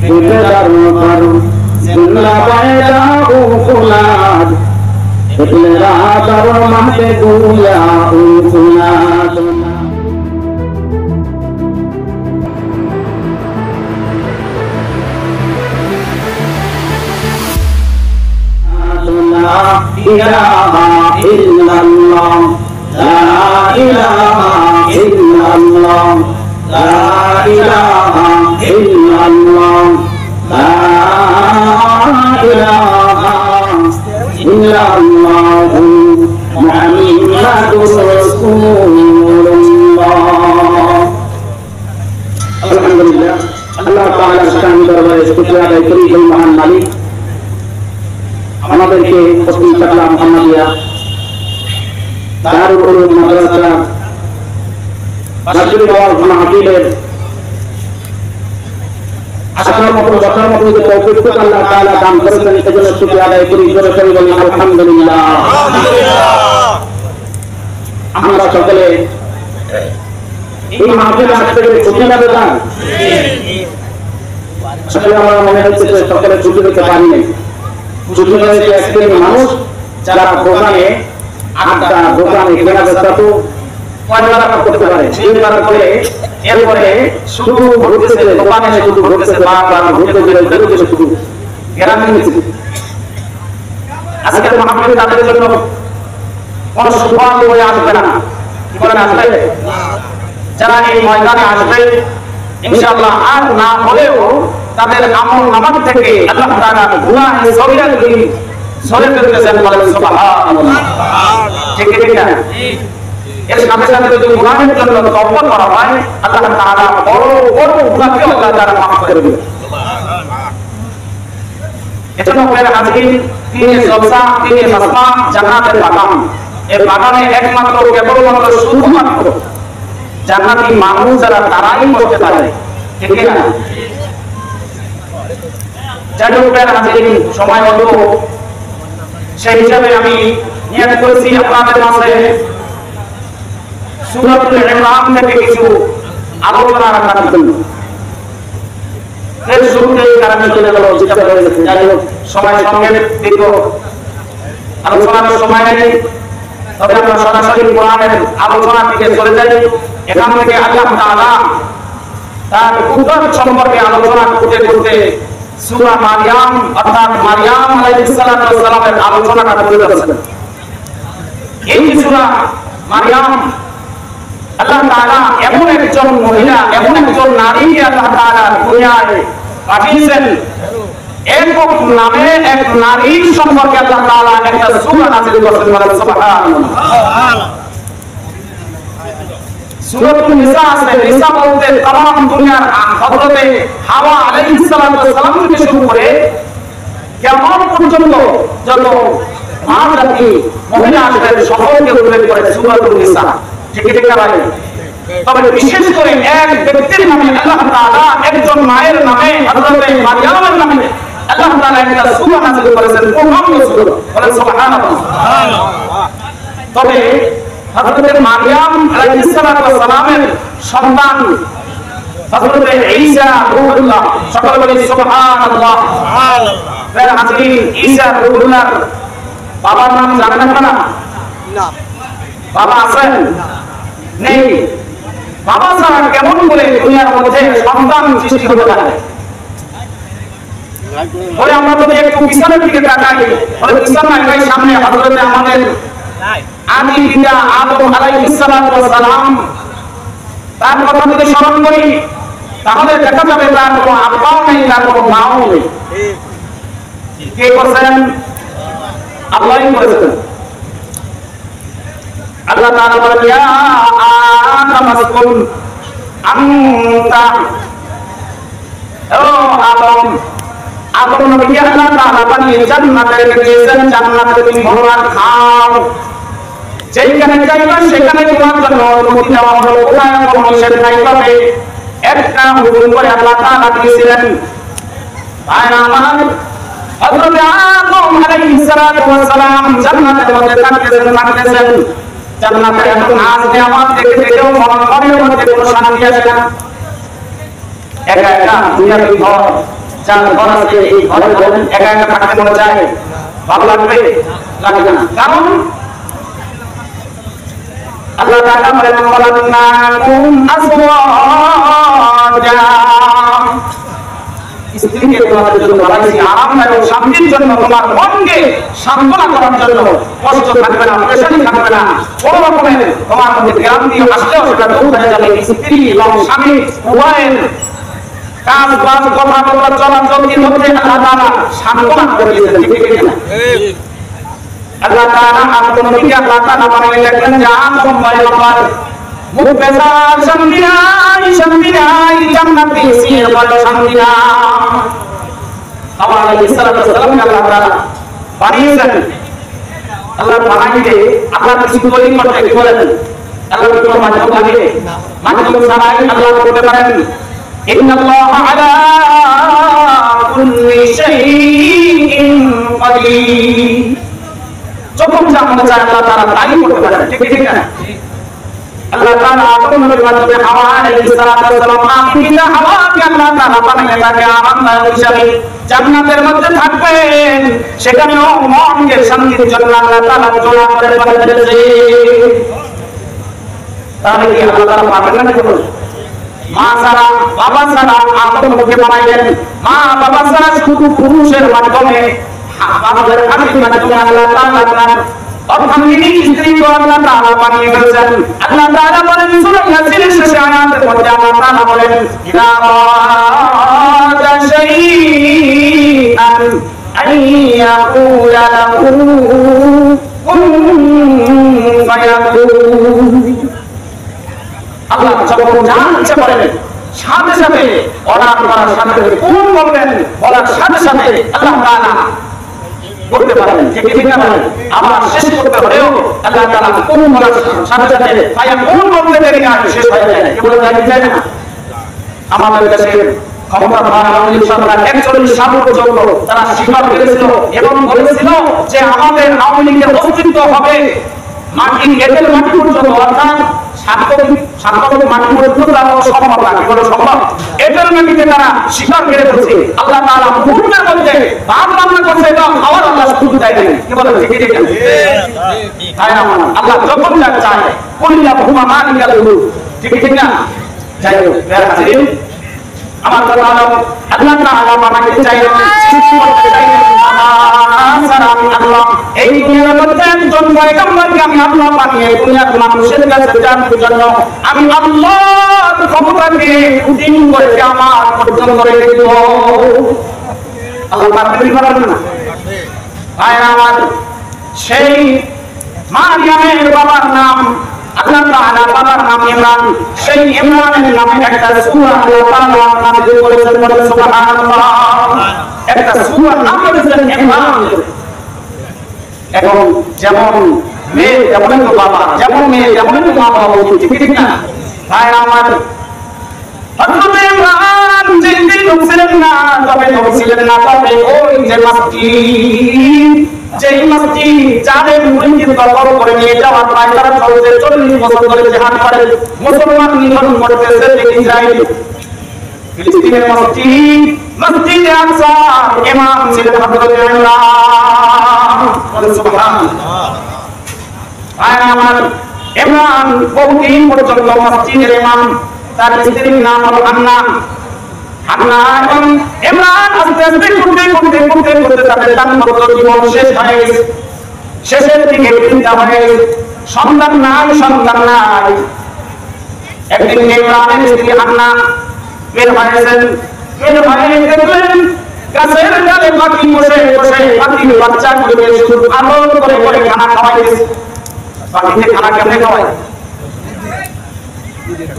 بدر فرو زلا بايدا وخلاد إلا در محبويا وخلاد لا إله إلا الله لا إله إلا الله لا إله إلا الله لا إله إلا الله محمد رسول الله الحمد لله الله تعالى شان দরবারে শুকরিয়া আদায় করি যে মহান মালিক আমাদেরকে প্রতি সালাম মুহাম্মাদিয়া দারুল উলুম মাদ্রাসা রাসূল মাহফিলের আসার মতো বসার মতো যে তৌফিক আল্লাহ তাআলা দান করেছেন সেজন্য শুকরিয়া আদায় করি জোরে সরে বলি আলহামদুলিল্লাহ। আমরা সকলে এই মাহফিলে আসতে গেলে ছুটি না বেতন আসলে আমার মনে হচ্ছে যে সকলে ছুটি দিতে পারি নাই। ছুটি হয়েছে এক শ্রেণীর মানুষ যারা দোকানে আড্ডা দোকানে কেনা বেচা তো করতে পারে করে এরপরে শুধু ঘুরতেছে দোকানে শুধু ঘুরতেছে ঘুরতে ঘুরতে শুধু গ্রামে আজকে মাহফিলে তাদের জন্য কোন সুফল হয়ে আসবে না বলেন আসবে যারা এই ময়দানে আসবে ইনশাআল্লাহ আর না হলেও তাদের আমল নামাজ থেকে আল্লাহ তাআলা গুনাহ সগীরাগুলি সরে ফেলতেছেন বলেন সুবহানাল্লাহ। ঠিক ঠিক না এর সাথে সাথে যদি গুনাহের জন্য তওবা করা হয় আল্লাহ তাআলা বড় বড় গুনাহকে আল্লাহ তাআলা মাফ করে দিবেন সুবহানাল্লাহ। এজন্য বলেন আজকে তিন জলসা তিন মাসমা জান্নাতের বাগান এই বাগানে একমাত্র কেবলমাত্র শুধুমাত্র জান্নাতি মানুষ যারা তারাই করতে পারে ঠিক না। জানুবের আজকে সময় অল্প সেই হিসাবে আমি নিয়ত করেছি আপনাদের মাঝে সূরাতুল ইমরান থেকে কিছু আলোচনা রাখার জন্য। এর শুরুতেই কারণে চলে গেল যেটা হয়ে গেছে যাই হোক সময় সঙ্গে দীর্ঘ আলোচনার সময় নেই তবে আমরা সরাসরি কোরআনের আলোচনা থেকে চলে যাই। এখান থেকে আল্লাহ তাআলা তার কুদরত সম্পর্কে আলোচনা করতে করতে সূরা মারইয়াম অর্থাৎ মারইয়াম আলাইহিস সালামের আলোচনাটা করে যাচ্ছেন। এই সূরা মারইয়াম আল্লাহ তাআলা এমন একজন মহিলা এমন একজন নারীকে আল্লাহ তাআলা দুনিয়ায় পাঠিয়েছেন একক নামে এক নারীর সম্পর্কে আল্লাহ তাআলা একটা সূরা নাযিল করেছেন বলেন সুবহানাল্লাহ। সূরাতুন নিসা আছে নিসা বলতে तमाम দুনিয়ার হযরতে হাওয়া আলাইহিস সালাম থেকে শুরু করে কিয়ামত পর্যন্ত যত মানবজাতি মহিলা আসবে সকলকে উল্লেখ করে সূরাতুন নিসা ঠিক ঠিক না ভাই। তবে বিশেষ করে এক ব্যক্তির নামে আল্লাহ তাআলা একজন মায়ের নামে হযরতে মারইয়ামের নামে আল্লাহ তাআলা একটা সূরা নাযিল করেছেন মুহাম্মদ সূরা বলেন সুবহানাল্লাহ। তবে হযরতে মারইয়াম আলাইহিস সালামের সন্তান হযরতে ঈসা রূহুল্লাহ সকলে বলেন সুবহানাল্লাহ সুবহানাল্লাহ। আজকে ঈসা রূহুল্লাহর বাবার নাম জানেন না? না বাবা আছেন নেই। বাবা ছাড়া কেমন করে দুনিয়ার মধ্যে সন্তান সৃষ্টি হতে পারে? ওই আমরা যদি একটু পিছনের দিকে তাকাই ওই পিছনের সামনে হযরতে আমাদের আদি পিতা আদম আলাইহিস সালাম তার কথা যদি স্মরণ করি তাহলে দেখা যাবে তার কোনো আব্বাও নেই তার কোনো মাও নেই। কে করেছেন? আল্লাহই করেছেন। আল্লাহ তাআলা বলেন ইয়া আদম আসকুন আনতা ও আদম আদম নবী আল্লাহ তাআলা বানিয়ে জান্নাতে রেখেছেন জান্নাতে তুমি ভোগ খাও যেখানে যাইবা সেখানে তোমার জন্য অনুমতি দেওয়া হলো কোনো নিষেধ নাই। তবে একটা হুকুম করে আল্লাহ তাআলা দিয়েছিলেন ভাইরা আমার হযরত আদম আলাইহিস সালাম জান্নাতের মধ্যে থাকতেছেন জান্নাতে এখন আজ নিয়ামত দেখতে কেউ মনের মধ্যে কোনো শান্তি আসে না। একা একা দুনিয়ার ঘর যার ঘর আছে এই ঘরে বলেন একা একা থাকতে মনে চায়, ভালো লাগবে? লাগবে না। কারণ আল্লাহ তাআলা বলেন ওয়ালান্নাকুম আজওয়াজা, স্ত্রীকে তোমাদের জন্য বানাইছি আরামদায়ক শান্তির জন্য, তোমার মনকে সান্ত্বনা করার জন্য, কষ্ট থাকবে না, পেরেশানি থাকবে না, কোনো রকমের তোমার মধ্যে ক্লান্তি আসলেও সেটা দূর হয়ে যাবে। স্ত্রী এবং স্বামী উভয়ের কাজ বাজ কথা বলা চলাচলকে মধ্যে আল্লাহ তাআলা সান্ত্বনা করে দিয়েছেন, ঠিক না? আল্লাহ তাআলা আত্মনবীকে আল্লাহ তাআলা বানিয়ে রাখলেন যে আত্মময় ব্যাপার মুখ বেজা শান্তি নাই জান্নাতে সির বড় শান্তি না। আলাইহিস সালাতু ওয়াস সালাম আল্লাহ তাআলা বানিয়েছেন, আল্লাহ বানাইতে আল্লাহ কিছু তৈরি করতে কি বলেন? আল্লাহ কোনো মাধ্যম লাগে, মাধ্যম ছাড়াই আল্লাহ করতে পারেন। ইন্নাল্লাহা আলা কুল্লি শাইইন কাদির, যখন যা মনে চায় আল্লাহ তাআলা তাই করতে পারেন, ঠিক না? আল্লাহ তাআলা আদমের মাধ্যমে হাওয়া আলাইহিস সালাতু ওয়াস সালাম আকিদা হাওয়াকে আল্লাহ তাআলা বানিয়ে তাকে আরামদায়ক হিসেবে জান্নাতের মধ্যে থাকবেন, সেখানেও মনকে শান্তির জন্য আল্লাহ তাআলা জোড়া করে বানিয়েছে। তাহলে কি আল্লাহ তাআলা পাবেন না? কেবল মা ছাড়া বাবা ছাড়া আদমকে বানাইলেন, মা বাবা ছাড়া শুধু পুরুষের মাধ্যমে বাবাদের হাতের মাধ্যমে আল্লাহ তাআলা অর্থাৎ স্ত্রী को আল্লাহ তাআলা বানিয়ে ফেলেছেন। আল্লাহ তাআলা বলেন সূরা ইয়াসিনের শেষে আয়াতের মধ্যে আল্লাহ তাআলা বলেন ইযা আরাদা শাইআন আইয়াকুলা লাহু কুন ফায়াকুন। আল্লাহ যখন যা ইচ্ছা করেন সাথে সাথে অর্ডার করার সাথে সাথে কোন বলবেন বলার সাথে সাথে আল্লাহ তাআলা করতে পারেন, ঠিক না? আবার শেষ করতে হলেও আল্লাহ তাআলা কোন বলার সাথে সাথে ফায়া কোন বলতে দেরি না, শেষ হয়ে যায়, কি বলে যায় না? আমাদের কাছে ক্ষমতা আওয়ামী সরকার 41 সাল পর্যন্ত তারা স্বীকার করেছিল এবং বলেছিল যে আমাদের আওয়ামী লীগের অস্তিত্ব হবে মাটি এঁটেল মাটি পর্যন্ত, অর্থাৎ সাতকবি মাটি পর্যন্ত সম্ভব না, কি বলে সম্ভব? এঁটেল মাটিতে তারা স্বীকার করে ফেলছে। আল্লাহ তাআলা মুহূর্তের মধ্যে ভাত রান্না করছে এবং খাওয়ার আল্লাহ সুযোগ দেয় নাই, কি বলে? তাই না? আল্লাহ যখন যা চায় কুল্লা হুমা মালিকাল মুলক, ঠিক না? যাই হোক আমার আল্লাহ তাআলা বানাতে চাইলেন, সৃষ্টি করতে চাইলেন আল্লাহ এই দুনিয়ার মধ্যে একজন পয়গম্বরকে আমি আল্লাহ বানিয়ে দুনিয়ার মানুষের কাছে জানানোর জন্য আমি আল্লাহর ক্ষমতাকে উদ্দিন করে কিয়ামত পর্যন্ত রেখে দেব। আল্লাহ পারবেন না? ভাই আমার সেই মারিয়ামের বাবার নাম আল্লাহ তাআলা বাবার নাম ইমরান, সেই ইমরানের নামে একটা সূরা আল্লাহ তাআলা নাযিল করেছেন, বলেন সুবহানাল্লাহ। একটা সূরা নাম করেছেন ইমরান। এখন যেমন মেয়ে যেমন বাবা, যেমন মেয়ে যেমন মা বাবা উচিত, ঠিক না? ভাই আমার হযরত ইমরান যেদিন ছিলেন না, তবে ছিলেন না, তবে ওই যে মসজিদ, যেই মসজিদ যাদের মুরিদ দখল করে নিয়ে যাওয়ার পর তারা চলতে 40 বছর ধরে জিহাদ করে মুসলমান নিধন করতেছে ইসরায়েল। ফিলিস্তিনের মসজিদ মসজিদে আকসা ইমাম ছিলেন হযরত ইমরান, সুবহানাল্লাহ। আর আমার ইমরান বহুদিন পর্যন্ত মসজিদের ইমাম, তার স্ত্রীর নাম হলো হান্না। হান্না এবং ইমরান আস্তে আস্তে করতে তাদের দাম্পত্য জীবন শেষ হয়ে গেছে। শেষের দিকে চিন্তা হয়ে গেছে, সন্তান নাই। একদিন ইমরানের স্ত্রী হান্না বের হয়েছেন, বের হয়ে দেখলেন গাছের ডালে পাখি বসে বসে পাখির বাচ্চাগুলোকে শুধু আদর করে খানা খাওয়াইছে। পাখিকে খানা কেমনে খাওয়ায়?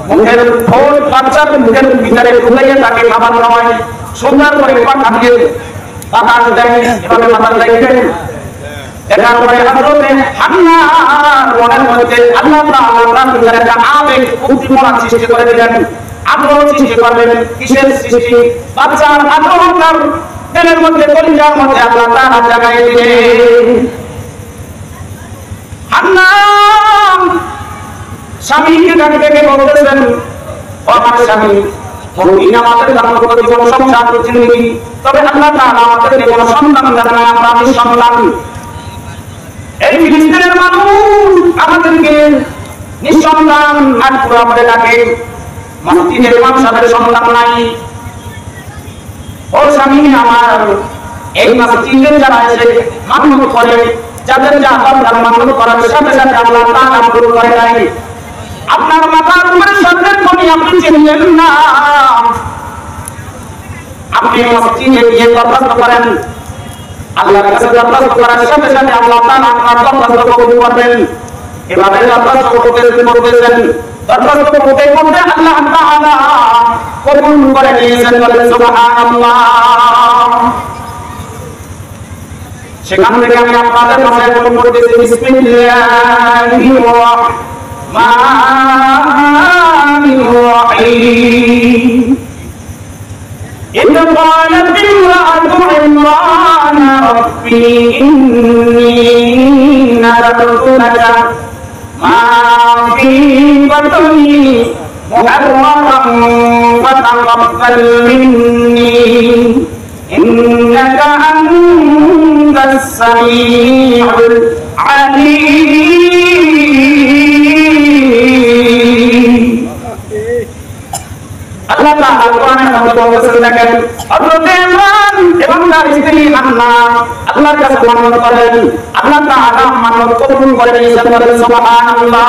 মুখের ঠোঁট বাচ্চার মুখের ভিতরে ঢুকাইয়ে তাকে খাবার খাওয়ায়, সুন্দর করে পাখা দিয়ে বাতাস দেয়, এভাবে বাতাস দেয়। এটার পরে হযরতে হান্নার মনের মধ্যে আল্লাহ তাআলা তার ভিতরে একটা আবেগ উদ্দীপনা সৃষ্টি করে দিলেন, আগ্রহ সৃষ্টি করলেন। কিসের সৃষ্টি? বাচ্চার আগ্রহ তার দিলের মধ্যে, কলিজার মধ্যে আল্লাহ তাআলা জাগায় দিলেন। হান্না স্বামীকে ডাক ডেকে বলতেছেন, ও আমার স্বামী, মুমিন আমাদের দান করে জীবন সংসার জিন্দেগি, তবে আল্লাহ তাআলা আমাদের জীবন সন্তান দেন না, আমরা নিঃসন্তান। এই ফিলিস্তিনের মানুষ আমাদেরকে নিঃসন্তান আর পুরো করে ডাকে, মসজিদের ইমাম সাহেবের সন্তান নাই। ও স্বামী আমার, এই মসজিদে যারা এসে মান্য করে, যাদের যা আল্লাহ মান্য করার সাথে সাথে আল্লাহ তাআলা কবুল করে নাই। আপনার মাথার উপরে সরকার কোনি আপনি চিনলেন না, আপনি মসজিদে গিয়ে দরখাস্ত করেন, আল্লাহর কাছে দরখাস্ত করার সাথে সাথে আল্লাহ তাআলা আপনার দরখাস্ত কবুল করবেন। এভাবে দরখাস্ত করতেছেন, দরখাস্ত করতে করতে আল্লাহ তাআলা কবুল করে নিয়েছেন, বলেন সুবহানাল্লাহ। সেখান থেকে আমি আপনাদের কাছে কবুল করতেছি, বিসমিল্লাহির রাহমানির রাহিম। إذ قالت امرأة عمران ربي إني نذرت لك ما في بطني محررا فتقبل مني إنك أنت السميع العليم। আল্লাহ তাআলা কোরআনের মধ্যে বলেছেন, দেখেন হযরত ইমরান এবং তার স্ত্রী হান্না আল্লাহর কাছে মানত করেন, আল্লাহ তাআলা মানত কবুল করে নিয়েছেন, বলেন সুবহানাল্লাহ।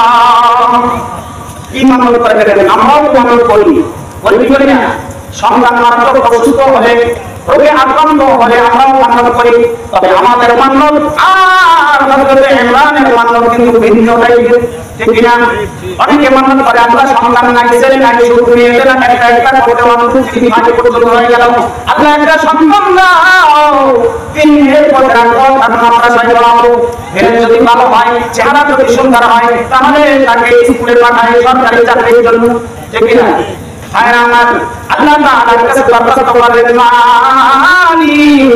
কি মানত করে দেখেন, আমরাও মানত করি না? সন্তান মাত্র অসুস্থ হলে, রোগে আক্রান্ত হলে আমরাও মানত করি, তবে আমাদের মানত আর হযরত ইমরানের মানত কিন্তু ভিন্ন টাইপের, ঠিক না? অনেকে মানত করে আমরা সন্তান নাই, ছেলে নাই, শুধু মেয়ে না, একটা একটা করে মানুষ তিনি মাঝে পর্যন্ত হয়ে গেল, আল্লাহ একটা সন্তান দাও, তিনি এর পরে রাখবো, তারপর আমরা সাইড বানাবো। এর যদি ভালো হয়, চেহারা যদি সুন্দর হয়, তাহলে তাকে স্কুলে পাঠায় সরকারি চাকরির জন্য, ঠিক না? আল্লাহ তাআলার কাছে দরখাস্ত করেন, মালিক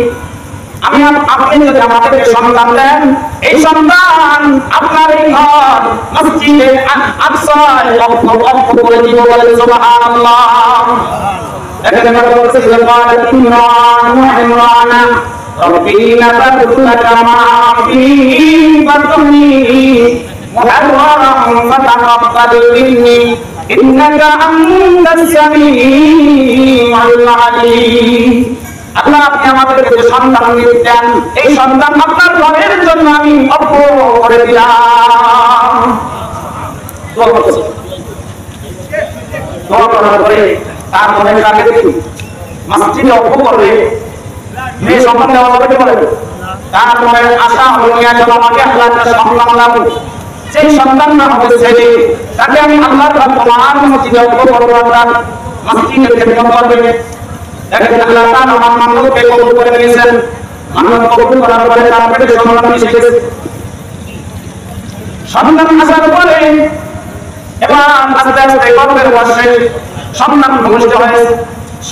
আমি আপনি যদি আমাদেরকে সন্তান দেন, এই সন্তান আপনার এই ঘর মসজিদে আকসায় ওয়াকফ করে দিব, বলেন সুবহানাল্লাহ। এখানে বলছে ইমরান রব্বি নাযারতু লাকা মা ফি বাতনি মুহাররাম ফাতাকাব্বাল মিন্নি ইন্নাকা আনতাস সামিউল আলিম। আল্লাহ আপনি আমাদেরকে যে সন্তান দিয়েছেন, এই সন্তান আপনার ঘরের জন্য আমি অর্পণ করে দিলাম। দোয়া করার পরে তারপরে তাকে দেখি মসজিদে অর্পণ করবে, মেয়ে সন্তান দেওয়া হবে বলে, তারপরে আশা হলো আমাকে আল্লাহ সন্তান দাও, সেই সন্তান না হবে ছেলে, তাকে আমি আল্লাহর তোমার মসজিদে অর্পণ করবো, আপনার মসজিদে খেদমত করবে। দেখেন আল্লাহ তাআলা আমার মানবকে কবুল করে নিয়েছেন, মানব কবুল করার পরে তারপরে সন্তান এসেছে। সন্তান আসার পরে এবার আস্তে আস্তে গর্ভের বয়সে সন্তান ভূমিষ্ঠ হয়েছে।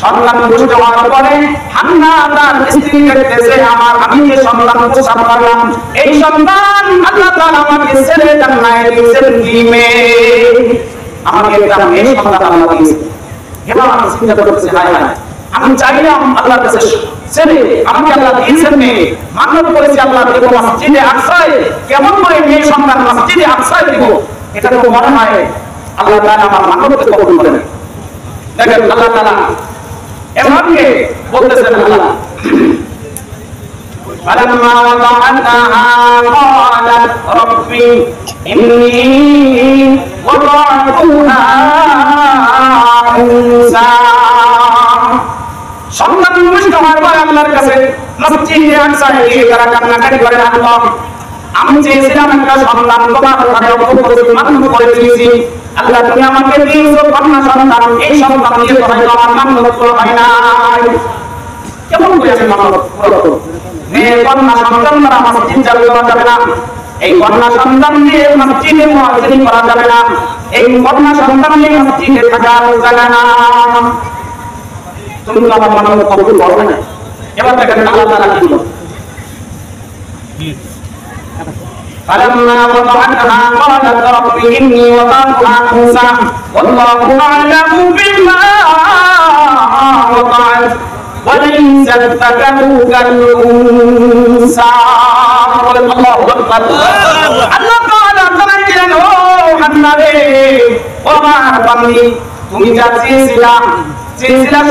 সন্তান ভূমিষ্ঠ হওয়ার পরে হান্না তার স্ত্রীকে দেখতেছে, আমি যে সন্তান প্রসব করলাম, এই সন্তান আল্লাহ তাআলা আমাকে ছেলে দেন নাই, দিয়েছেন কি মেয়ে, আমাকে একটা মেয়ে সন্তান আল্লাহ দিয়েছে। এবার চিন্তা করতেছে, হায় হায় আমি চাইলাম আল্লাহর কাছে ছেলে, আমাকে আল্লাহ দিয়েছেন মেয়ে, মানত করেছি আল্লাহ দেব মসজিদে আকসায়, কেমন করে মেয়ে সন্তান মসজিদে আকসায় দেব, এটা তো মনে হয় আল্লাহ তাআলা আমার মানবকে কবুল করেন। দেখেন আল্লাহ তাআলা এমনকে বলতেছেন, আল্লাহ فلما وضعتها قالت ربي إني وضعتها أنثى। সন্তান ভূমিষ্ঠ হওয়ার পর আল্লাহর কাছে মসজিদে আকসায় গিয়ে তারা কান্নাকাটি করে, আল্লাহ আমি চেয়েছিলাম একটা সন্তান, তোমার ঘরে অর্পণ করেছি, মান্য করে দিয়েছি, আল্লাহ তুমি আমাকে দিয়েছো কন্যা সন্তান, এই সন্তান দিয়ে হয়তো আমার মান্যত হয় নাই। কেমন করে আমি মান্যত করব? মেয়ে কন্যা সন্তান দ্বারা মসজিদ চালু করা যাবে না, এই কন্যা সন্তান দিয়ে মসজিদে মুয়াজ্জিন করা যাবে না, এই কন্যা সন্তান দিয়ে মসজিদে থাকা যাবে না। তুমি তো আমার মান্যত কবুল করবে না। এবার দেখেন আল্লাহ তাআলা কি বলেন, فلما وضعتها قالت رب إني وضعتها أنثى والله أعلم بما وضعت وليس الذكر كالأنثى الله أكبر আল্লাহ তাআলা জানাই দিলেন ও হান্না রে ও আমার বান্দী তুমি যা চেয়েছিলা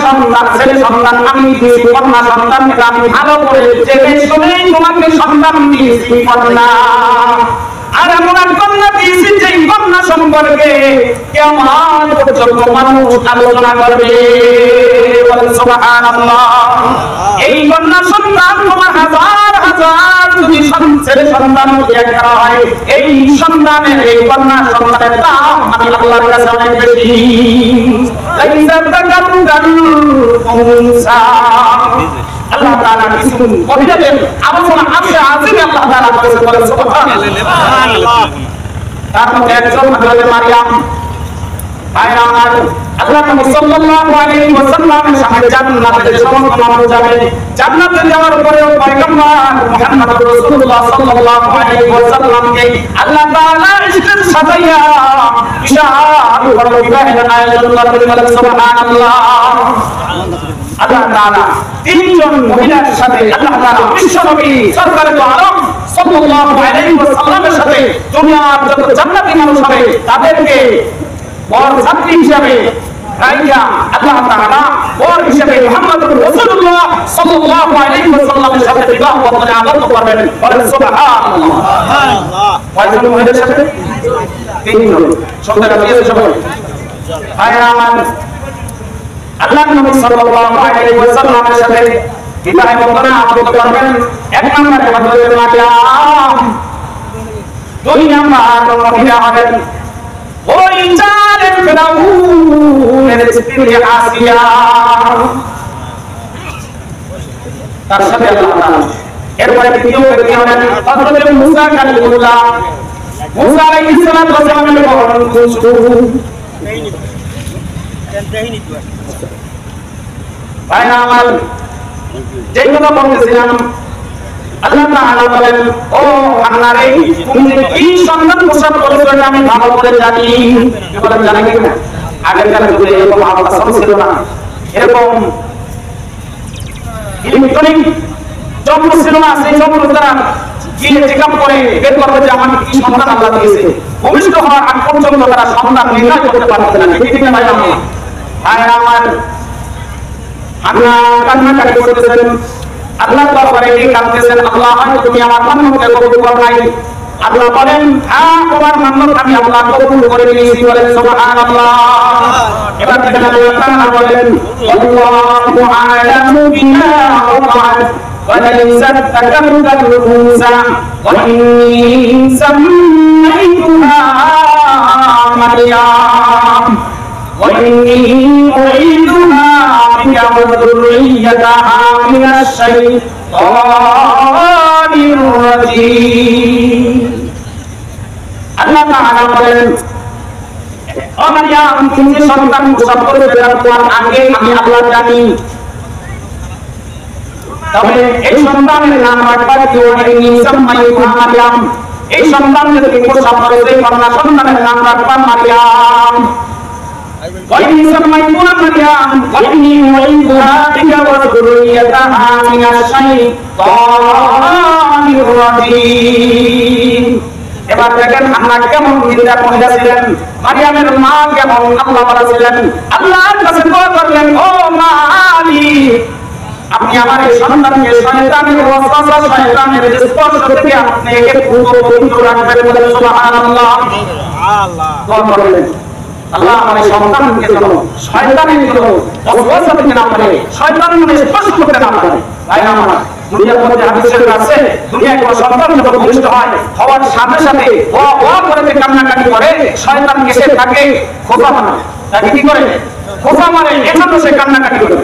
সন্তান ছেলে সন্তান আমি দিয়েছি কন্যা সন্তান আমি ভালো করে জেনে শুনে তোমাকে সন্তান দিয়েছি কন্যা আর এমন এক কন্যা দিয়েছি যে কন্যা সম্পর্কে কিয়ামত পর্যন্ত মানুষ আলোচনা করবে সুবহানাল্লাহ এই কন্যা সন্তান তোমার হাজার হাজার যদি ছেলে সন্তান ত্যাগ করা হয় এই সন্তানের এই কন্যা সন্তানের দাম আমি আল্লাহর কাছে অনেক বেশি আল্লাহ তাআলা কিছু কবিতাতে আলোচনা আছে আল্লাহ তাআলা বলেন সুবহানাল্লাহ তারপর একজন হযরত মারিয়াম আয়াত আল্লাহ সাল্লাল্লাহু আলাইহি ওয়াসাল্লামের সাথে জান্নাতে সমস্ত মানুষ যাবে জান্নাতে যাওয়ার পরেও পয়গম্বর মুহাম্মদ রাসূলুল্লাহ সাল্লাল্লাহু আলাইহি ওয়াসাল্লামকে আল্লাহ তাআলা ইসলাম সাজাইয়া বিশাল বড় বিবাহের আয়োজন করলেন সুবহানাল্লাহ আল্লাহ তাআলা তিনজন মহিলার সাথে আল্লাহ তাআলা বিশ্বনবী সরকারে তো আলম সাল্লাল্লাহু আলাইহি ওয়াসাল্লামের সাথে দুনিয়ার যত জান্নাতি মানুষ হবে তাদেরকে বর সাথী হিসেবে রাইয়া আল্লাহ তাআলা বর হিসেবে মুহাম্মদুর রাসূলুল্লাহ সাল্লাল্লাহু আলাইহি ওয়াসাল্লামের সাথে বিবাহ বন্ধনে আবদ্ধ করবেন বলেন সুবহানাল্লাহ সুবহানাল্লাহ কয়জন মহিলার সাথে তিনজন সন্তান আছে সবাই আয়ামান আল্লাহ নবী সাল্লাল্লাহু আলাইহি ওয়াসাল্লামের সাথে বিবাহ বন্ধনে আবদ্ধ করবেন এক নম্বরে হযরত মারিয়াম দুই নম্বর মহিলা হবেন ওই জালেম ফিরাউনের স্ত্রী আসিয়া তার সাথে আল্লাহ তাআলা এরপরে তৃতীয় ব্যক্তি হলেন হযরত মুসা কালিমুল্লাহ মুসা আলাইহিস সালাতু ওয়াস সালামের বরণ খুশবু ফাইনাল যেই কথা বলতেছিলাম আল্লাহ তাআলা বলেন ও আল্লাহর তুমি কি সন্তান প্রসব করেছো আমি ভালো করে জানি বলেন জানেন কি না আগেকার যুগে এরকম আলোচনা ছিল না এরকম ইলেকট্রনিক যন্ত্র ছিল না সেই যন্ত্র দ্বারা গিয়ে চেকআপ করে বের করবে যে আমার কি সন্তান আল্লাহ দিয়েছে ভবিষ্যৎ হওয়ার আগ পর্যন্ত তারা সন্তান নির্ণয় করতে পারছে না ঠিক ঠিক না ভাই আমার আল্লাহ কান্নাকাটি করতেছেন আল্লাহ দরবারে কি কাঁদতেছেন আল্লাহ তুমি আমার মান্যতকে কবুল করো নাই আল্লাহ বলেন হ্যাঁ তোমার মান্যত আমি আল্লাহ কবুল করে নিয়েছি বলেন সুবহানাল্লাহ এবার দেখেন আল্লাহ তাআলা বলেন আল্লাহু আ'লামু বিমা ওয়া'আদ وليس الذكر كالأنثى وإني سميتها مريم وإني أعيذها بك وذريتها من الشيطان الرجيم আল্লাহ তাআলা বলেন ও মারিয়াম তুমি সন্তান প্রসব করবে তার আগে আমি আল্লাহ জানি তবে এই সন্তানের নাম রাখবার কি ওয়াইনি সাম্মাইতুহা মারিয়াম এই সন্তানের তুমি প্রসব করবে কন্যা সন্তানের নাম রাখবা মারিয়াম وإني سميتها مريم وإني أعيذها بك وذريتها من الشيطان الرجيم এবার দেখেন আমরা কেমন নির্যাতন মহিলা ছিলেন মারিয়ামের মা কেমন আল্লাহ বলা ছিলেন আল্লাহর কাছে দোয়া করলেন ও মালিক আপনি আমার এই সন্তানকে শয়তানের ওয়াসওয়াসা শয়তানের স্পর্শ থেকে আপনি একে পুরো পবিত্র রাখবেন বলে সুবহানাল্লাহ আল্লাহ দোয়া করলেন আল্লাহ আমার সন্তানকে যেন শয়তানের কোনো ওয়াসওয়াসা থেকে না পারে শয়তানের মনে স্পর্শ করতে না পারে তাই আমার দুনিয়ার মধ্যে হাদিসে আছে দুনিয়ায় কোনো সন্তান যখন ভূমিষ্ঠ হয় হওয়ার সাথে সাথে ওয়া করে কান্নাকাটি করে শয়তানকে সে তাকে খোঁচা মারে তাকে কি করে খোঁচা মারে এজন্য সে কান্নাকাটি করে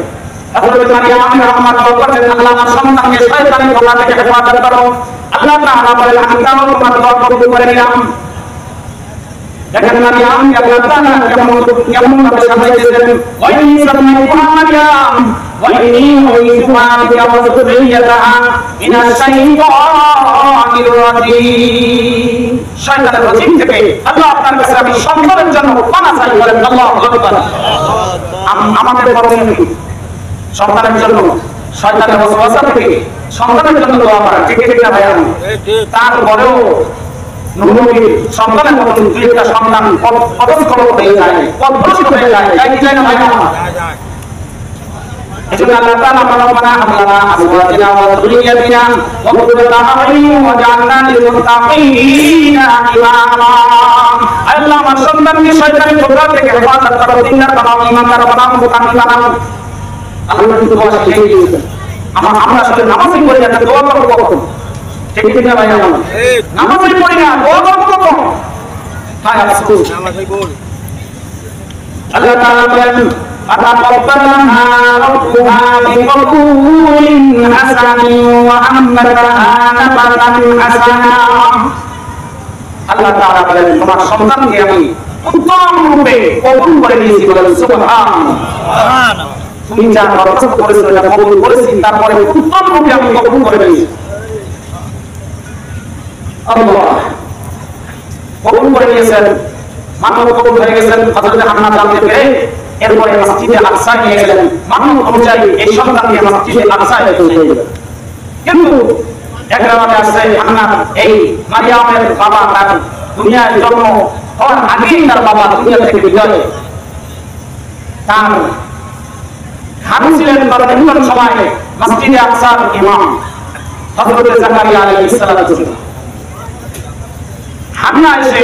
হযরত মারিয়াম রাহমাত বলেন আল্লাহ আমার সন্তানকে শয়তানের গলা থেকে হেফাজত করো আল্লাহ তাআলা বলেন আমি তোমার দোয়া কবুল করে নিলাম দেখেন মারিয়াম আল্লাহ তাআলা কেমন ভাবে সাজাইছেন ওয়াইনি সামাইতুহা মারিয়াম وإني أعيذها بك وذريتها من الشيطان الرجيم শয়তানের রজিম থেকে আল্লাহ আপনার কাছে আমি সন্তানের জন্য পানা চাই বলেন আল্লাহু আকবার আমাদের করণীয় কি সন্তানের জন্য শয়তানের ওয়াসওয়াসা থেকে সন্তানের জন্য দোয়া করা ঠিক ঠিক না ভাই তারপরেও নবীর সন্তানের মতো দুইটা সন্তান পদস্খলন হয়ে যায় পদভ্রষ্ট হয়ে যায় তাই কি যায় না ভাই এজন্য আল্লাহ তাআলা রব্বানা হাবলানা আজওয়াজিনা ওয়া যুররিয়াতিনা ওয়া কুররাতা আ'ইউন ওয়াজআলনা লিল মুত্তাকিনা ইমামা আল্লাহ আমার সন্তানকে শয়তানের প্রভাব থেকে হেফাজত করো দিনদার বানাও ইমানদার বানাও মুত্তাকি বানাও আল্লাহ কিন্তু দোয়া শিখিয়ে দিয়েছেন আমরা আসলে নামাজই পড়ি না দোয়া করব কখন ঠিক ঠিক না ভাই আমার নামাজই পড়ি না দোয়া করব কখন হ্যাঁ আজকে নামাজই পড় আল্লাহ তাআলা বলেন فتقبلها ربها بقبول حسن وأنبتها نبتا حسنا আল্লাহ তাআলা বলেন তোমার সন্তানকে আমি উত্তম রূপে কবুল করে নিয়েছি বলেন সুবহান তুমি যা বরকত করেছো এটা কবুল করেছি তারপরে উত্তম রূপে আমি কবুল করে নিয়েছি আল্লাহ কবুল করে নিয়েছেন মানব কবুল হয়ে গেছেন হযরত হান্নান জানতে পেরে এরপরে মসজিদে আকসা নিয়ে গেলেন মানব অনুযায়ী এই সন্তানকে মসজিদে আকসায় পৌঁছে দিলেন কিন্তু একরামে আছে হান্নান এই মারিয়ামের বাবা তার দুনিয়ায় জন্ম হওয়ার আগেই তার বাবা দুনিয়া থেকে বিদায় তার হারুন ছিলেন তখন সময় মসজিদে আকসার ইমাম হযরত জাকারিয়া আলাইহিস সালাম হান্না এসে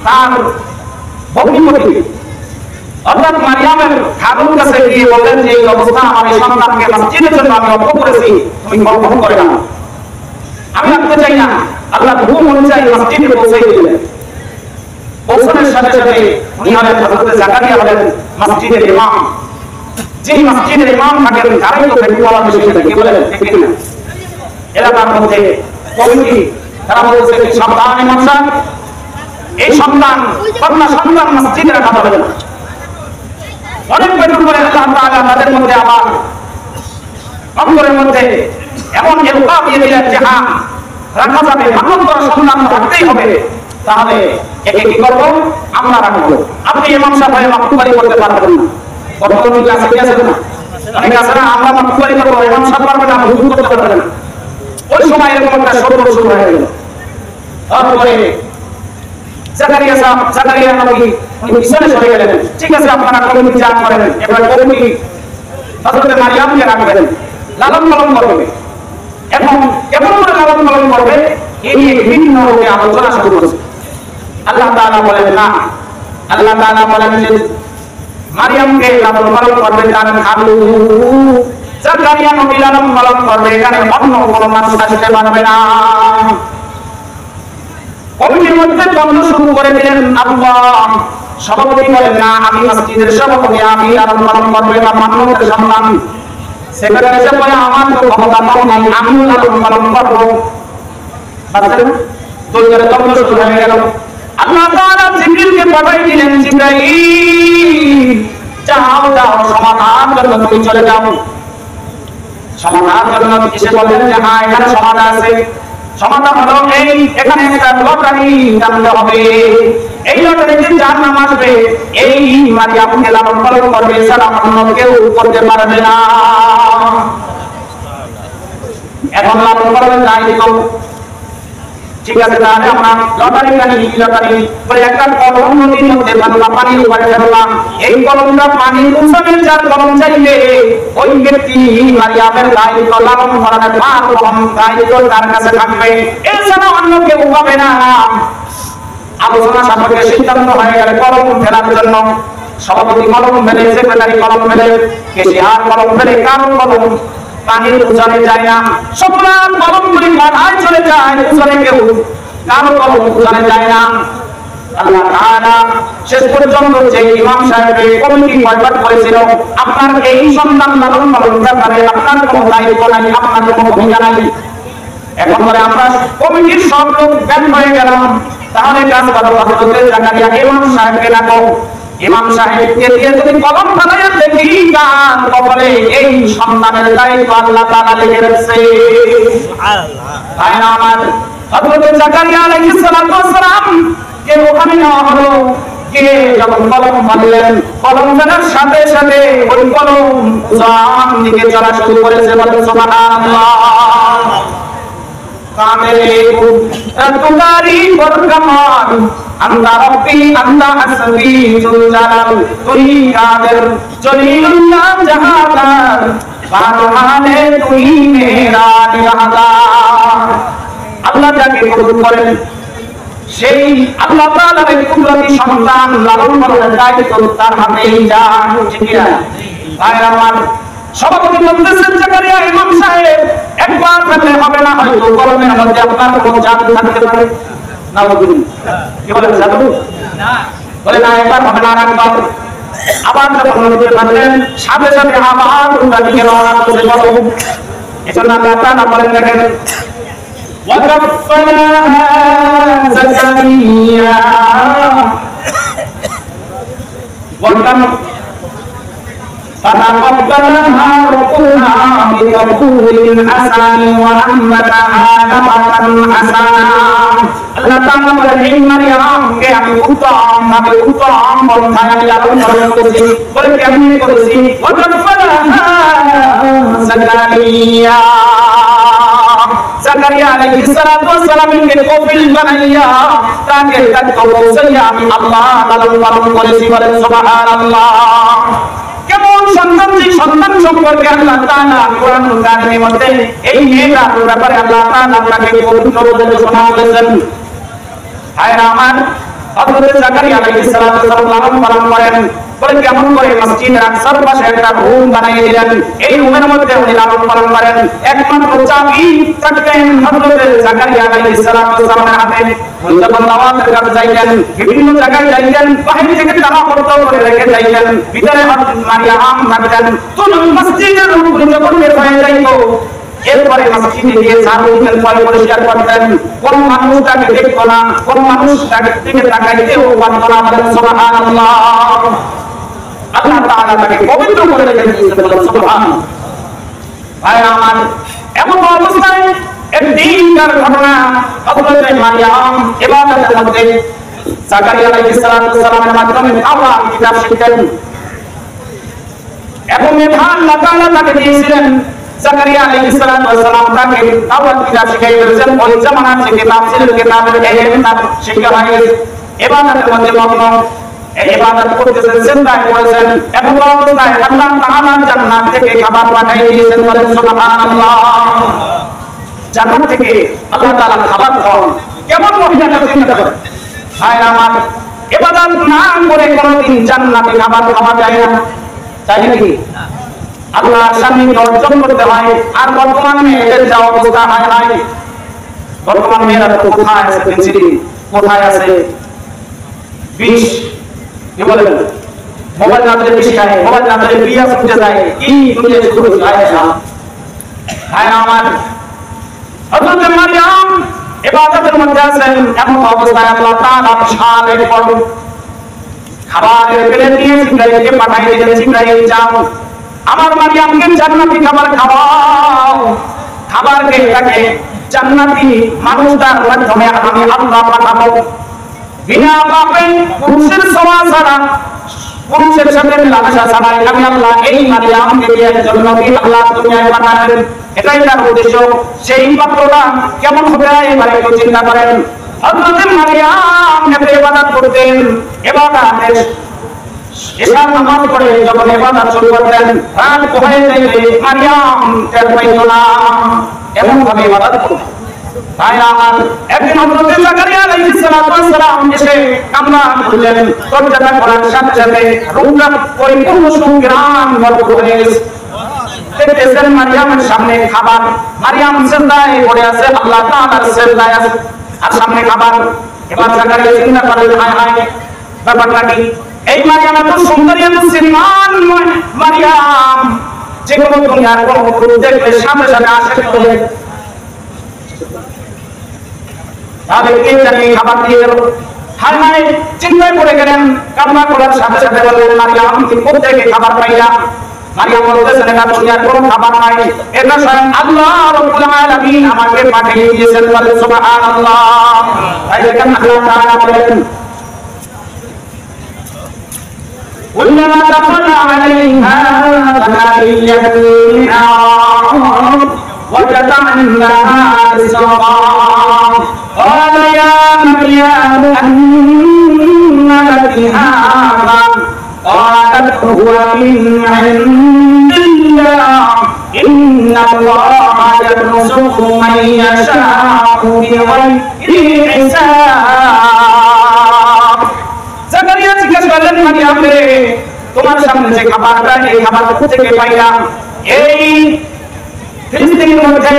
তার ভগ্নিপতি অর্থাৎ মারিয়ামের হারুন কাছে গিয়ে বলেন যে এই অবস্থা আমার এই সন্তানকে মসজিদের জন্য আমি লক্ষ্য করেছি তুমি গ্রহণ করে না আমি রাখতে চাই না আল্লাহ হুকুম অনুযায়ী মসজিদে পৌঁছে দিলেন পৌঁছানোর সাথে সাথে উনি হলেন হযরত জাকারিয়া হলেন মসজিদের ইমাম যেই মসজিদের ইমাম থাকেন তারাই তো বেশিওয়ালা বেশি থাকে বলেন ঠিক না এলাকার মধ্যে কমিটি তারা বলছে সন্তান ইমাম সাহেব এই সন্তান কন্যা সন্তান মসজিদে রাখা হবে না অনেক বছর পরে আল্লাহ তাআলা তাদের মধ্যে আবার অন্তরের মধ্যে এমন এলকা দিয়ে দিলেন যে হ্যাঁ রাখা যাবে মানব করা সন্তান রাখতেই হবে তাহলে একে কি করবো আমরা রাখবো আপনি ইমাম সাহেব হয়ে মাকতুবারি করতে পারবেন না বর্তমানে ক্লাসে কি আছে না অনেক আছে না আমরা মাকতুবারি করবো ইমাম সাহেব পারবে না হুজুর করতে পারবে না ওই সময় এরকম একটা সর্বনাশ শুরু হয়ে গেল তারপরে জাকারিয়া নবী উনি পিছনে সরে গেলেন ঠিক আছে আপনারা কমিটি জান করেন এবার কমিটি হযরত মারিয়ামকে রাখবেন লালন পালন করবে এখন কেমন করে লালন পালন করবে এই নিয়ে বিভিন্ন রকমের আলোচনা শুরু হচ্ছে আল্লাহ তাআলা বলেন না আল্লাহ তাআলা বলেন যে মারিয়ামকে লালন পালন করবে তার খালু জাকারিয়া নবী লালন পালন করবে এখানে অন্য কোনো মানুষ আসতে পারবে না কমিটির মধ্যে দ্বন্দ্ব শুরু করে দিলেন আল্লাহ সভাপতি বলেন না আমি মসজিদের সভাপতি আমি লালন পালন করবো এটা মানবের সম্মান সেখানে এসে বলে আমার তো ক্ষমতা নাই আমি লালন পালন করবো দুইজনে দ্বন্দ্ব শুরু হয়ে গেল আল্লাহ তাআলা জিবরিলকে পাঠিয়ে দিলেন জিবরাইল যাও যাও সমাধান জন্য তুমি চলে যাও সমাধান জন্য এসে বলেন যে হ্যাঁ এখানে সমাধান আছে সমাধান হলো এই এখানে একটা লটারি টানতে হবে এই লটারিতে যার নাম আসবে এই মারিয়ামকে লালন পালন করবে এছাড়া অন্য কেউ করতে পারবে না এখন লালন পালন দায়িত্ব ঠিক আছে তাহলে আমরা লটারি কানি লটারি পরে একটা কলম নদীর মধ্যে বাংলা পানি উপরে ফেললাম এই কলমটা পানি উৎসবে যার কলম চাইলে ওই ব্যক্তি মারিয়ামের দায়িত্ব লালন পালনের তার কলম দায়িত্ব তার কাছে থাকবে এছাড়া অন্য কেউ পাবে না আলোচনা সাপেক্ষে সিদ্ধান্ত হয়ে গেলে কলম ফেলার জন্য সভাপতি কলম ফেলে সেক্রেটারি কলম ফেলে কেশিয়ার কলম ফেলে কারণ কলম পানির উচ্চারণে যায় না সকল কলমগুলি মাথায় চলে যায় উচ্চারণে কেউ কারো কলম উচ্চারণে যায় না আল্লাহ তাআলা শেষ পর্যন্ত যে ইমাম সাহেবকে কমিটি ফয়সালা করেছিল আপনার এই সন্তান লালন পালন করতে আপনার কোনো দায়িত্ব নাই আপনার কোনো ভূমিকা নাই এখন পরে আমরা কমিটির সব লোক ব্যান হয়ে গেলাম তাহলে কাজ করো হযরত জাকারিয়া ইমাম সাহেবকে ডাকো ইমাম সাহেবকে দিয়ে যদি কলম ফেলাইয়া দেখি কার কপালে এই সন্তানের দায়িত্ব আল্লাহ তাআলা লিখে রেখেছে। সুবহানাল্লাহ। তাই না আমার হযরত জাকারিয়া আলাইহিস সালাম কে ওখানে নেওয়া হলো, কে যখন কলম ফেললেন, কলম ফেলার সাথে সাথে ওই কলম জান দিকে চলা শুরু করেছে। বলেন সুবহানাল্লাহ। কামেলেকুম তুকারি বরকামান আল্লাহ রাব্বি আল্লাহ হাসবি জুল জালাল, তুই কাদের জলিলুল্লাহ জাহাদার বারহানে তুই মেরা নিরাদার। আল্লাহ যাকে কবুল করেন সেই আল্লাহ তাআলার কুদরতি সন্তান লালন পালনের দায়িত্ব তার হাতেই যায়। ঠিক না ভাই আমার? সভাপতি বলতেছেন জাকারিয়া ইমাম সাহেব একবার খেতে হবে না, হয়তো কলমের মধ্যে আপনার কোনো জাদু থাকতে পারে। না বলুন কি বলেন? জাদু না বলে না, একবার হবে না, একবার। আবার যখন নদীতে থাকলেন সাথে সাথে আবার উল্টা দিকে রওনা করে বলো। এজন্য আল্লাহ তাআলা বলেন দেখেন ওয়াকাফফানাহা জাকারিয়া فتقبلها ربنا بقبول حسن وأنبتها نباتا حسنا। আল্লাহ তাআলা বলেন এই মারিয়ামকে আমি উত্তম ভাবে উত্তম অবস্থায় আমি লালন পালন করেছি। বলে কেমন করেছি? ওয়াকাফফানাহা জাকারিয়া, জাকারিয়া আলাইহিস সালামকে কফিল বানাইয়া তাকে দায়িত্ব পৌঁছাইয়া আমি আল্লাহ লালন পালন করেছি। বলেন সুবহানাল্লাহ। কেমন সন্তান, যে সন্তান সম্পর্কে আল্লাহ তাআলা কোরআন কারিমের মধ্যে এই মেয়েটার ব্যাপারে আল্লাহ তাআলা আপনাকে পবিত্র ঘোষণা করেছেন। ভাইরা আমার, হযরত জাকারিয়া আলাইহিস সালাম লালন পালন করেন। বলে কেমন করে? মসজিদের আকসার পাশে একটা রুম বানিয়ে দিলেন। এই রুমের মধ্যে উনি লালন পালন করেন। একমাত্র চাবি থাকতেন হযরত জাকারিয়া আলাইহিস সালামের হাতে। যখন নামাজের কাছে যাইতেন, বিভিন্ন জায়গায় যাইতেন, বাহির থেকে তালা পর্দা করে রেখে যাইতেন, ভিতরে মারিয়াম থাকতেন। তো মসজিদের রুমগুলো যখন বের হয়ে যাইত, এরপরে মসজিদে গিয়ে ঝাড়ু দিতেন, পরিষ্কার করতেন। কোন মানুষ তাকে দেখতো না, কোন মানুষ তাকে দিকে তাকাইতেও পারতো না। বলেন সুবহানাল্লাহ। আল্লাহ তাআলা তাকে পবিত্র করে রেখেছেন। বলেন সুবহানাল্লাহ। ভাইরা আমার, এমন অবস্থায় একদিনকার ঘটনা, হযরত মারিয়াম ইবাদতের মধ্যে জাকারিয়া আলাইহিস সালামের মাধ্যমে আল্লাহ কিতাব শিখতেন। এবং মেধান আল্লাহ তাআলা তাকে দিয়েছিলেন। জাকারিয়া আলাইহিস সালাম তাকে তাওরাত কিতাব শিখাইতেন। ওই জামানার যে কিতাব ছিল, কিতাবের ইলম তার শিক্ষা হয়ে গেছে। ইবাদতের মধ্যে মগ্ন, ইবাদত করতেছেন, চিন্তায় করেছেন। এবং অবস্থায় আল্লাহ তাআলা জান্নাত থেকে খাবার পাঠিয়ে দিয়েছেন। বলেন সুবহানাল্লাহ। জান্নাত থেকে আল্লাহ তাআলা খাবার খাওয়ান। কেমন মহিলাটা চিন্তা করেন। ভাইরা আমার, ইবাদত না করে কোনদিন জান্নাতে খাবার খাওয়া যায় না, তাই নাকি? আল্লাহর সামনে অর্জন করতে হয়। আর বর্তমানে মেয়েদের যা অবস্থা হয়, বর্তমান মেয়েরা তো কোথায় আছে? পৃথিবী কোথায় আছে? বিষ কি বলেন? মোবাইল না ধরে বেশি খায়, মোবাইল না ধরে বিয়া ফুটে যায়, কি দুনিয়া শুরু হয় না। ভাইরা আমার, হযরত মারিয়াম ইবাদতের মধ্যে আছেন। এমন অবস্থায় আল্লাহ তাআলা বিশাল বড় খাবারের প্লেট নিয়ে জিবরাইলকে পাঠিয়ে দিলেন। জিবরাইল যাও, আমার মারিয়ামকে জান্নাতি খাবার খাওয়াও। খাবার খেয়ে তাকে জান্নাতি মানুষটার মাধ্যমে আমি আল্লাহ পাঠাবো। বিনা পাপে পুরুষের সওয়া ছাড়া, পুরুষের সাথে মেলামেশা ছাড়াই আমি আল্লাহ এই মারিয়ামকে একজন নবী আল্লাহ দুনিয়ায় পাঠালেন। এটাই তার উদ্দেশ্য। সেই পাত্রটা কেমন হবে এবারে একটু চিন্তা করেন। হযরত মারিয়াম এত ইবাদত করতেন। ইবাদতের এশার নামাজ পড়ে যখন ইবাদত শুরু করতেন, রাত হয়ে যাইলে মারিয়াম টের পাইত না, এমন ভাবে ইবাদত করতেন। ভাইরা আমার, একদিন হযরত জাকারিয়া আলাইহিস সালাম এসে কামরা খুললেন। দরজাটা খোলার সাথে সাথে রুমটা পরিপূর্ণ সুগ্রাণ ভরপুর হয়ে গেছে। দেখতেছেন মারিয়ামের সামনে খাবার। মারিয়াম সিজদায় পড়ে আছে, আল্লাহ তাআলার সিজদায় আছে, আর সামনে খাবার। এবার জাকারিয়া চিন্তা করলেন, হায় হায়, ব্যাপারটা কি? এই মারিয়াম এত সুন্দরী, এত শ্রীমান মারিয়াম, যে কোনো দুনিয়ার কোনো পুরুষ দেখলে সামনে সামনে আসে করে তাহলে কে জানি খাবার দিয়ে গেল। হায় হায় চিন্তায় পড়ে গেলেন, কান্না করার সাথে সাথে বললেন, মারিয়াম কি কোত্থেকে খাবার পাইলাম? মারিয়াম বলতেছেন, এটা দুনিয়ার কোনো খাবার নাই, এটা স্বয়ং আল্লাহ রাব্বুল আলামিন আমাকে পাঠিয়ে দিয়েছেন। বলেন সুবহানাল্লাহ। তাই দেখেন আল্লাহ তাআলা বলেন, كلما دخل عليها زكريا وجد عندها رزقا قال يا مريم أنى لك هذا قالت هو من عند الله إن الله يرزق من يشاء بغير حساب। জাকারিয়া জিজ্ঞাসা করলেন, মারিয়াম রে, তোমার সামনে যে খাবারটা, এই খাবার কোথা থেকে পাইলাম? এই ফিলিস্তিনের মধ্যে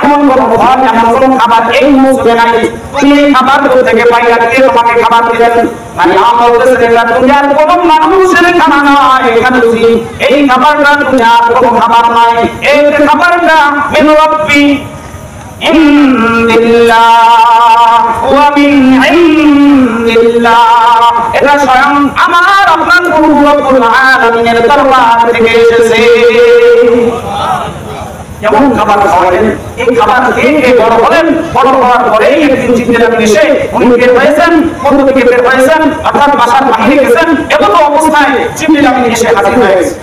এমন কোন ঘর, এমন কোন খাবার এই মুহূর্তে নাই, তুমি এই খাবার কোথা থেকে পাইলা? কে তোমাকে খাবার দিলেন? মারিয়াম বলতেছে, এটা দুনিয়ার কোনো মানুষের খানা নয়, এখানে তুমি এই খাবারটা দুনিয়ার কোনো খাবার নয়, এই খাবারটা মিন রাব্বি ইন্দিল্লাহ ওয়া মিন ইন্দিল্লাহ, এটা স্বয়ং আমার আপনার প্রভু রব্বুল আলামিনের দরবার থেকে এসেছে। যেমন খাবার খাওয়ালেন, এই খাবার খেয়ে বড় হলেন, বড় হওয়ার পরেই একদিন জিবরাইল এসে উনি বের হয়েছেন, মধ্য থেকে বের হয়েছেন, অর্থাৎ বাসার বাইরে গেছেন, এমন অবস্থায় জিবরাইল এসে হাজির হয়েছে।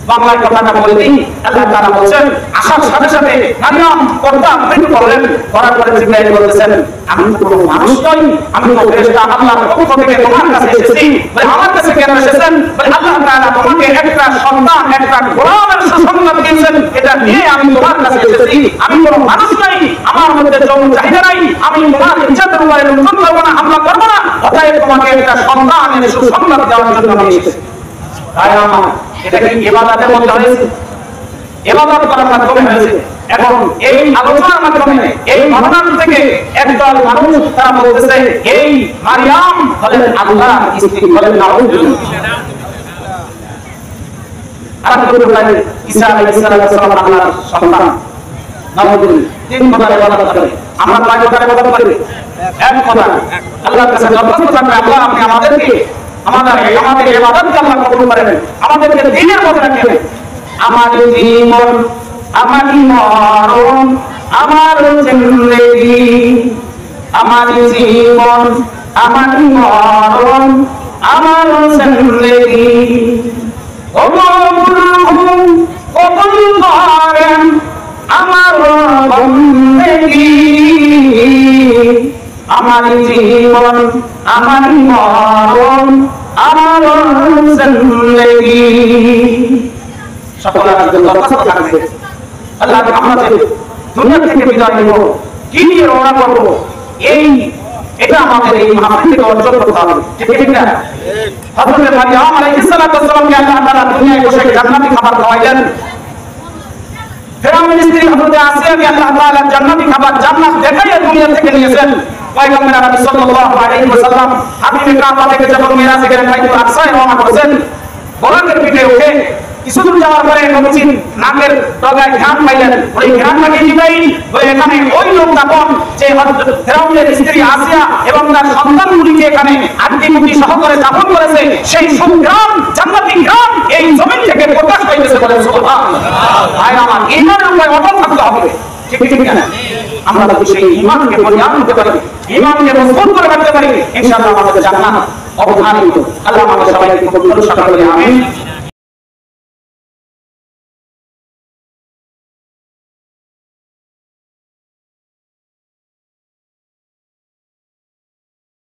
বাংলার কথাটা বলে দিই, আল্লাহ তাআলা বলেন, আসার সাথে সাথে মারিয়াম পর্দা আবৃত করলেন, করার পরে জিবরাইল বলেছেন, আমি তো কোনো মানুষ নই, আমি তো ফেরেশতা, আল্লাহর পক্ষ থেকে তোমার কাছে এসেছি। বলে আমার কাছে কেন এসেছেন? বলে আল্লাহ তাআলা তোমাকে একটা সন্তান, একটা গোলামের সুসংবাদ দিয়েছেন, এটা নিয়ে আমি তোমার কাছে এসেছি। আমি কোনো মানুষ নই, আমার মধ্যে যৌন চাহিদা নাই, আমি তোমার ইচ্ছার উপরে লুণ্ঠন করব না, হামলা করব না, অতএব তোমাকে একটা সন্তানের সুসংবাদ দেওয়ার জন্য আমি এসেছি। তাই আমার এটা কি ইবাদতের মধ্যে হয়েছে? ইবাদত করার মাধ্যমে হয়েছে। এখন এই আলোচনার মাধ্যমে এই ঘটনার থেকে একদল মানুষ তারা বলতেছে, এই মারিয়াম হলেন আল্লাহর স্ত্রী, হলেন নাউজুবিল্লাহ। আর রাসূলুল্লাহ ঈসা আলাইহিস সালাম আল্লাহর সন্তান, নাউজুবিল্লাহ। তিন কথার ইবাদত করে, আমরা কয় কথার ইবাদত করি? এক কথা। আল্লাহর কাছে দরখাস্ত করবে, আল্লাহ আপনি আমাদেরকে আমাদের ইবাদতকে আল্লাহ কবুল করেন, আমাদেরকে দ্বীনের মধ্যে রাখেন। আমার জীবন, আমার মরণ, আমার জিন্দেগি, আমার জীবন, আমার মরণ, আমার জিন্দেগি, কবুল করেন আমার বন্দেগি, আমার জীবন, আমার মরণ, আমার জিন্দেগি। সকলের জন্য দরখাস্ত থাকবে, আল্লাহ আমরা দুনিয়া থেকে বিদায় নিব, কি নিয়ে রওনা করব, এটা আমাদের এই মাহফিল থেকে অর্জন করতে হবে, ঠিক না? হযরত মারিয়াম আলাইহিস সালামকে আল্লাহ তাআলা দুনিয়ায় বসে জান্নাতি খাবার খাওয়াইলেন। ফেরাউনের স্ত্রী হযরত আসিয়াকে আল্লাহ তাআলা জান্নাতি খাবার, জান্নাত দেখাইয়া দুনিয়া থেকে নিয়েছেন। পয়গম্বর নবী সাল্লাল্লাহু আলাইহি ওয়াসাল্লাম হাবিবে কাবা থেকে যখন মিরাজে গেলেন, বাইতুল আকসায় রওনা করেছেন, বলাকের পিঠে উঠে কিছুদূর যাওয়ার পরে নবীজি নাকের ডগায় ঘ্রাণ পাইলেন। ওই ঘ্রাণটাকে জিব্রাইল বলে, এখানে ওই লোক দাপন যে ফেরাউনের স্ত্রী আসিয়া এবং তার সন্তানগুলিকে এখানে আত্মীয়মুক্তি সহকারে দাপন করেছে, সেই সংগ্রাম, জান্নাতি ঘ্রাণ এই জমিন থেকে প্রকাশ পাইতেছে। বলে সুবহানাল্লাহ। ভাই আমার, ঈমানের উপরে অটল থাকতে হবে, ঠিক না? আমরা যদি সেই ঈমানকে পরিহার করতে পারি, ঈমানকে মজবুত করে রাখতে পারি, ইনশাআল্লাহ আমাদের জান্নাত অবধারিত। আল্লাহ আমাদের সবাইকে কবুল করুন, সকলে আমিন।